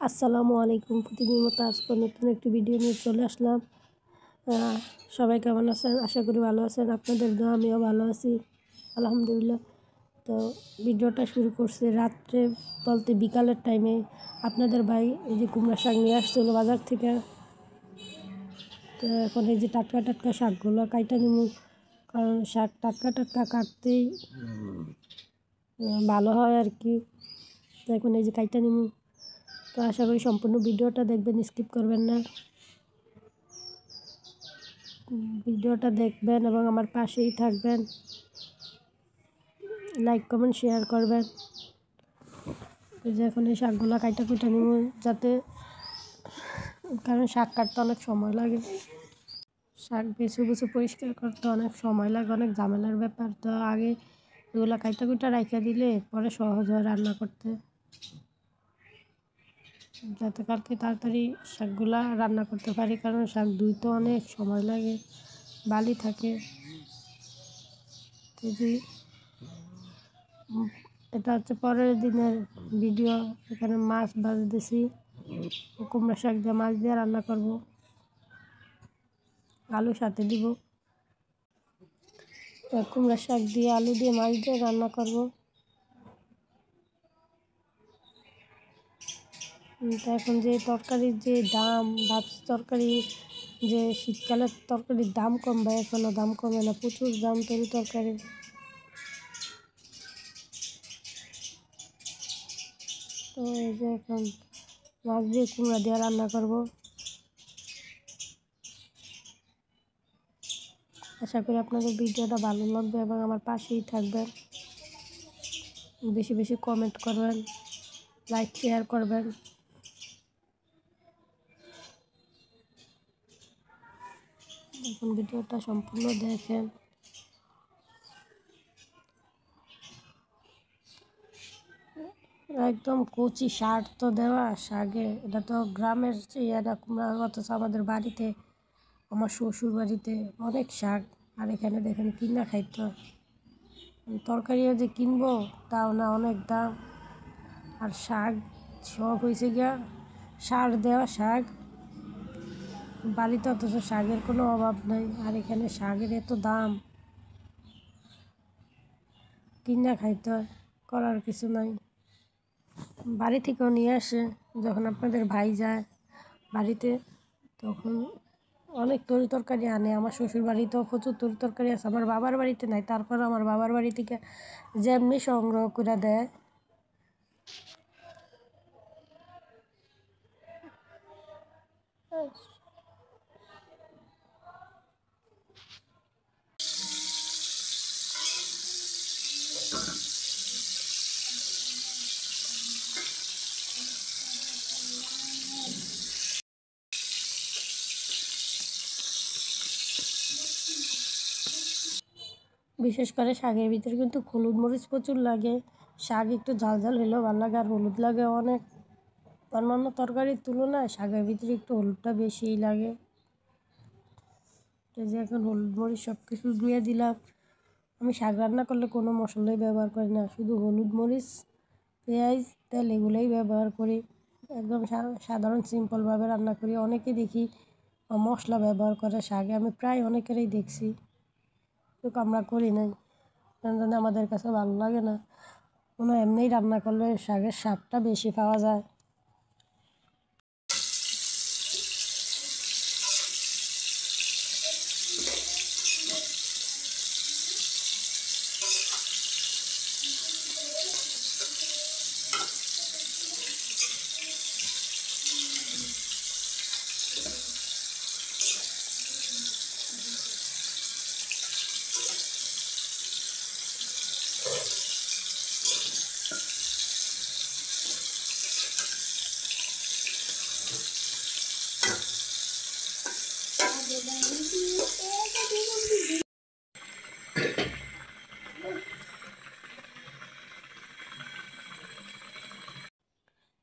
আসসালামু আলাইকুম। প্রতিদিন মতো আজকে নতুন একটি ভিডিও নিয়ে চলে আসলাম। সবাই কেমন আছেন? আশা করি ভালো আছেন। আপনাদের দোয়া আমিও ভালো আছি, আলহামদুলিল্লাহ। তো ভিডিওটা শুরু করছে রাত্রে বলতে বিকালের টাইমে। আপনাদের ভাই এই যে কুমড়া শাক নিয়ে আসছিল বাজার থেকে। তো এখন এই যে টাটকা টাটকা শাকগুলো কাইটা নিব, কারণ শাক টাটকা টাটকা কাটতেই ভালো হয় আর কি। তো এখন এই যে কাইটা নিব। তো আশা করি সম্পূর্ণ ভিডিওটা দেখবেন, স্কিপ করবেন না। ভিডিওটা দেখবেন এবং আমার পাশেই থাকবেন, লাইক কমেন্ট শেয়ার করবেন। এই যে এখন এই শাকগুলো কাইটা কুইটা নিব, যাতে কারণ শাক কাটতে অনেক সময় লাগে, শাক বেছে বেছে পরিষ্কার করতে অনেক সময় লাগে, অনেক ঝামেলার ব্যাপার। তো আগে এগুলো কাইটা কুইটা রাইখা দিলে পরে সহজ হয় রান্না করতে, যাতে কালকে তাড়াতাড়ি শাকগুলা রান্না করতে পারি। কারণ শাক ধুইতে অনেক সময় লাগে, বালি থাকে। যদি এটা হচ্ছে পরের দিনের ভিডিও। এখানে মাছ ভাজতেছি, কুমড়া শাক দিয়ে মাছ দিয়ে রান্না করব, আলু সাথে দিব। কুমড়া শাক দিয়ে আলু দিয়ে মাছ দিয়ে রান্না করব। তো এখন যে তরকারির যে দাম, ভাবছি তরকারি যে শীতকালের তরকারির দাম কমবে, এখনও দাম কমে না, প্রচুর দাম তরকারির। তো এই যে এখন মাছ দিয়ে কুমড়া দিয়ে রান্না করব। আশা করি আপনাদের ভিডিওটা ভালো লাগবে এবং আমার পাশেই থাকবেন। বেশি বেশি কমেন্ট করবেন, লাইক শেয়ার করবেন। এখন ভিডিওটা সম্পূর্ণ দেখেন। একদম কচি শাক তো দেওয়া শাকে, এটা তো গ্রামের এটা কুমড়া, অথচ আমাদের বাড়িতে, আমার শ্বশুর বাড়িতে অনেক শাক। আর এখানে দেখেন কিনা খাইতে হয়, তরকারিও যে কিনবো তাও না, অনেক দাম। আর শাক সব হয়েছে গিয়া সার দেওয়া শাক বাড়িতে, অথচ শাকের কোনো অভাব নাই। আর এখানে শাকের এত দাম, কিনা খাইতে হয়, করার কিছু নাই। বাড়ি থেকেও নিয়ে আসে, যখন আপনাদের ভাই যায় বাড়িতে তখন অনেক তরি তরকারি আনে। আমার শ্বশুর বাড়িতেও প্রচুর তরি তরকারি আছে, আমার বাবার বাড়িতে নাই। তারপর আমার বাবার বাড়ি থেকে যেমনি সংগ্রহ করে দেয়। বিশেষ করে শাকের ভিতরে কিন্তু হলুদ মরিচ প্রচুর লাগে। শাক একটু ঝাল ঝাল হলেও ভালো লাগে, আর হলুদ লাগে অনেক। অন্যান্য তরকারির তুলনায় শাকের ভিতরে একটু হলুদটা বেশিই লাগে। তো যে এখন হলুদ মরিচ সব কিছু দিয়ে দিলাম। আমি শাক রান্না করলে কোনো মশলাই ব্যবহার করি না, শুধু হলুদ মরিচ পেঁয়াজ তেল এগুলোই ব্যবহার করি। একদম সাধারণ সিম্পলভাবে রান্না করি। অনেকে দেখি মশলা ব্যবহার করে শাকে, আমি প্রায় অনেকেরই দেখছি, কিন্তু আমরা করি নাই, কারণ আমাদের কাছে ভালো লাগে না। কোনো এমনিই রান্না করলে শাকের স্বাদটা বেশি পাওয়া যায়।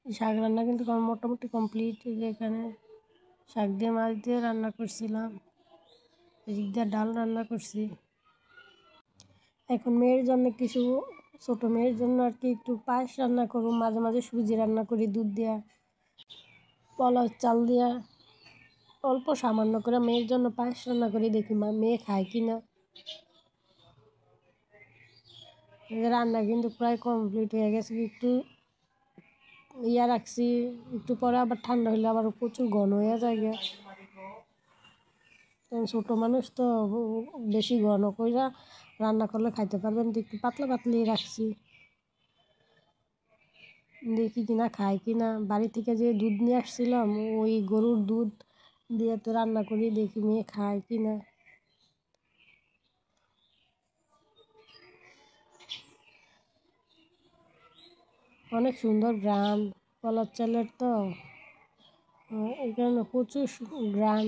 শাক রান্না কিন্তু আমার মোটামুটি কমপ্লিট। এখানে শাক দিয়ে মাছ দিয়ে রান্না করছিলাম, এদিক দিয়ে ডাল রান্না করছি। এখন মেয়ের জন্য কিছু, ছোটো মেয়ের জন্য আর কি একটু পায়েস রান্না করব, মাঝে মাঝে সুজি রান্না করি দুধ দেওয়া। পোলাও চাল দিয়া অল্প সামান্য করে মেয়ের জন্য পায়েস রান্না করি, দেখি মেয়ে খায় কি না। রান্না কিন্তু প্রায় কমপ্লিট হয়ে গেছে, একটু রাখছি, একটু পরে আবার ঠান্ডা হলে আবার প্রচুর ঘন হয়ে যায়। ছোটো মানুষ তো বেশি ঘন কইরা রান্না করলে খাইতে পারবেন, তো একটু পাতলা পাতলি রাখছি, দেখি কিনা খাই কিনা। বাড়ি থেকে যে দুধ নিয়ে আসছিলাম, ওই গরুর দুধ দিয়ে তো রান্না করি, দেখি মেয়ে খায় কিনা। অনেক সুন্দর গ্রাম পোলাও চালের, তো এখানে প্রচুর গ্রাম,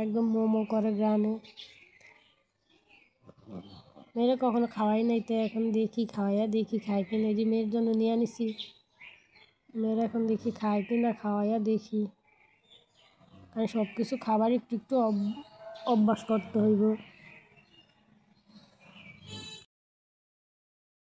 একদম মোমো করে গ্রামে। মেয়েরা কখনো খাওয়াই নাই, তো এখন দেখি খাওয়াইয়া, দেখি খায় কিনা। এই যে মেয়ের জন্য নিয়ে আনিছি, মেয়েরা এখন দেখি খায় কিনা, খাওয়াইয়া দেখি। কারণ সব কিছু খাবার একটু একটু অভ্যাস করতে হইব।